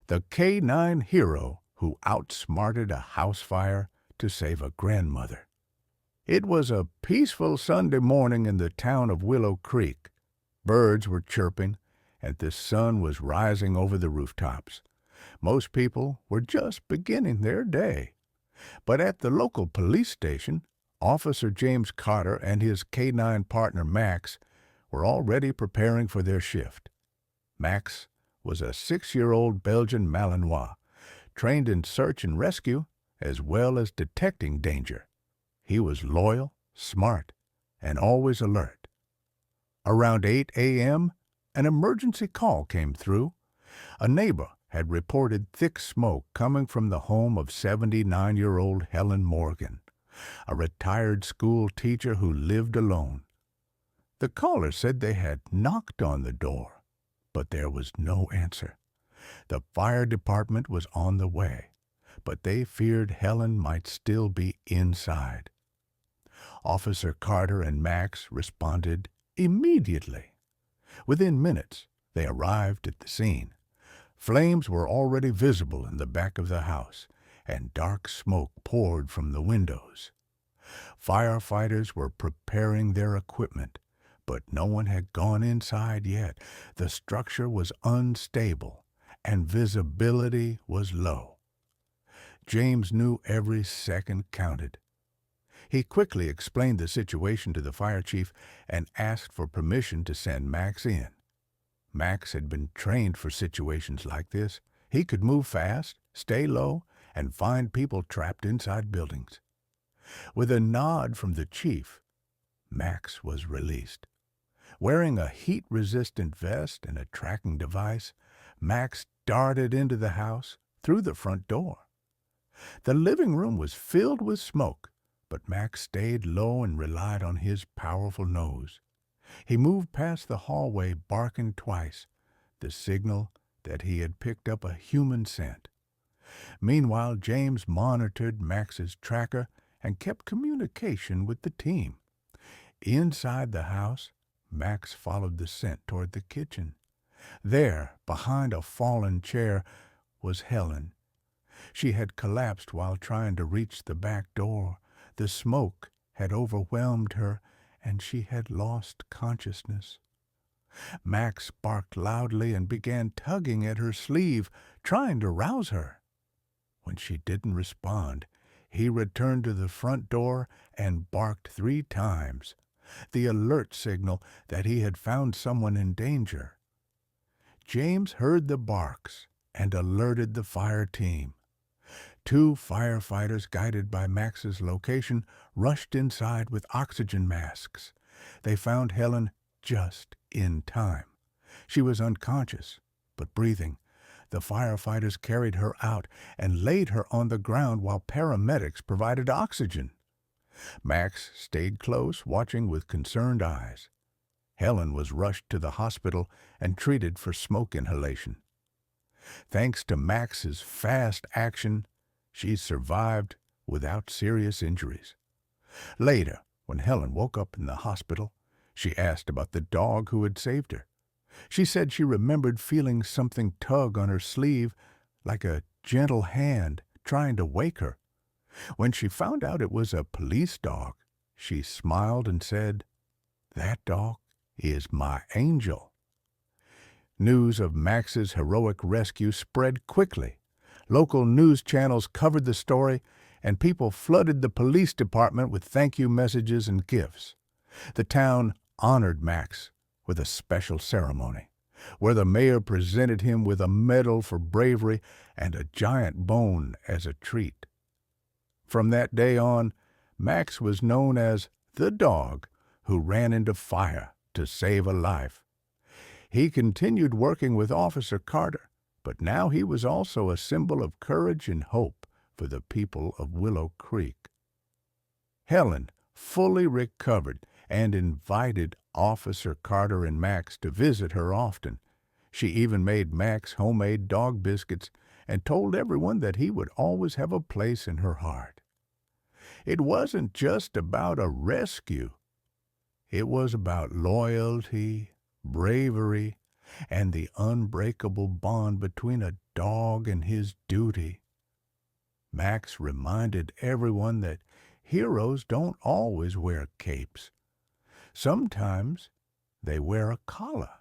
the K-9 hero who outsmarted a house fire to save a grandmother. It was a peaceful Sunday morning in the town of Willow Creek. Birds were chirping, and the sun was rising over the rooftops. Most people were just beginning their day. But at the local police station, Officer James Carter and his K-9 partner Max were already preparing for their shift. Max was a 6-year-old Belgian Malinois, trained in search and rescue as well as detecting danger. He was loyal, smart, and always alert. Around 8 a.m., an emergency call came through. A neighbor had reported thick smoke coming from the home of 79-year-old Helen Morgan, a retired school teacher who lived alone. The caller said they had knocked on the door, but there was no answer. The fire department was on the way, but they feared Helen might still be inside. Officer Carter and Max responded immediately. Within minutes, they arrived at the scene. Flames were already visible in the back of the house, and dark smoke poured from the windows. Firefighters were preparing their equipment, but no one had gone inside yet. The structure was unstable, and visibility was low. James knew every second counted. He quickly explained the situation to the fire chief and asked for permission to send Max in. Max had been trained for situations like this. He could move fast, stay low, and find people trapped inside buildings. With a nod from the chief, Max was released. Wearing a heat-resistant vest and a tracking device, Max darted into the house through the front door. The living room was filled with smoke, but Max stayed low and relied on his powerful nose. He moved past the hallway barking twice, the signal that he had picked up a human scent. Meanwhile, James monitored Max's tracker and kept communication with the team. Inside the house, Max followed the scent toward the kitchen. There, behind a fallen chair, was Helen. She had collapsed while trying to reach the back door. The smoke had overwhelmed her, and she had lost consciousness. Max barked loudly and began tugging at her sleeve, trying to rouse her. When she didn't respond, he returned to the front door and barked 3 times, the alert signal that he had found someone in danger. James heard the barks and alerted the fire team. 2 firefighters, guided by Max's location, rushed inside with oxygen masks. They found Helen just in time. She was unconscious, but breathing. The firefighters carried her out and laid her on the ground while paramedics provided oxygen. Max stayed close, watching with concerned eyes. Helen was rushed to the hospital and treated for smoke inhalation. Thanks to Max's fast action, she survived without serious injuries. Later, when Helen woke up in the hospital, she asked about the dog who had saved her. She said she remembered feeling something tug on her sleeve, like a gentle hand trying to wake her. When she found out it was a police dog, she smiled and said, "That dog is my angel." News of Max's heroic rescue spread quickly. Local news channels covered the story, and people flooded the police department with thank-you messages and gifts. The town honored Max with a special ceremony, where the mayor presented him with a medal for bravery and a giant bone as a treat. From that day on, Max was known as the dog who ran into fire to save a life. He continued working with Officer Carter, but now he was also a symbol of courage and hope for the people of Willow Creek. Helen fully recovered and invited Officer Carter and Max to visit her often. She even made Max homemade dog biscuits and told everyone that he would always have a place in her heart. It wasn't just about a rescue. It was about loyalty, bravery, and the unbreakable bond between a dog and his duty. Max reminded everyone that heroes don't always wear capes. Sometimes they wear a collar.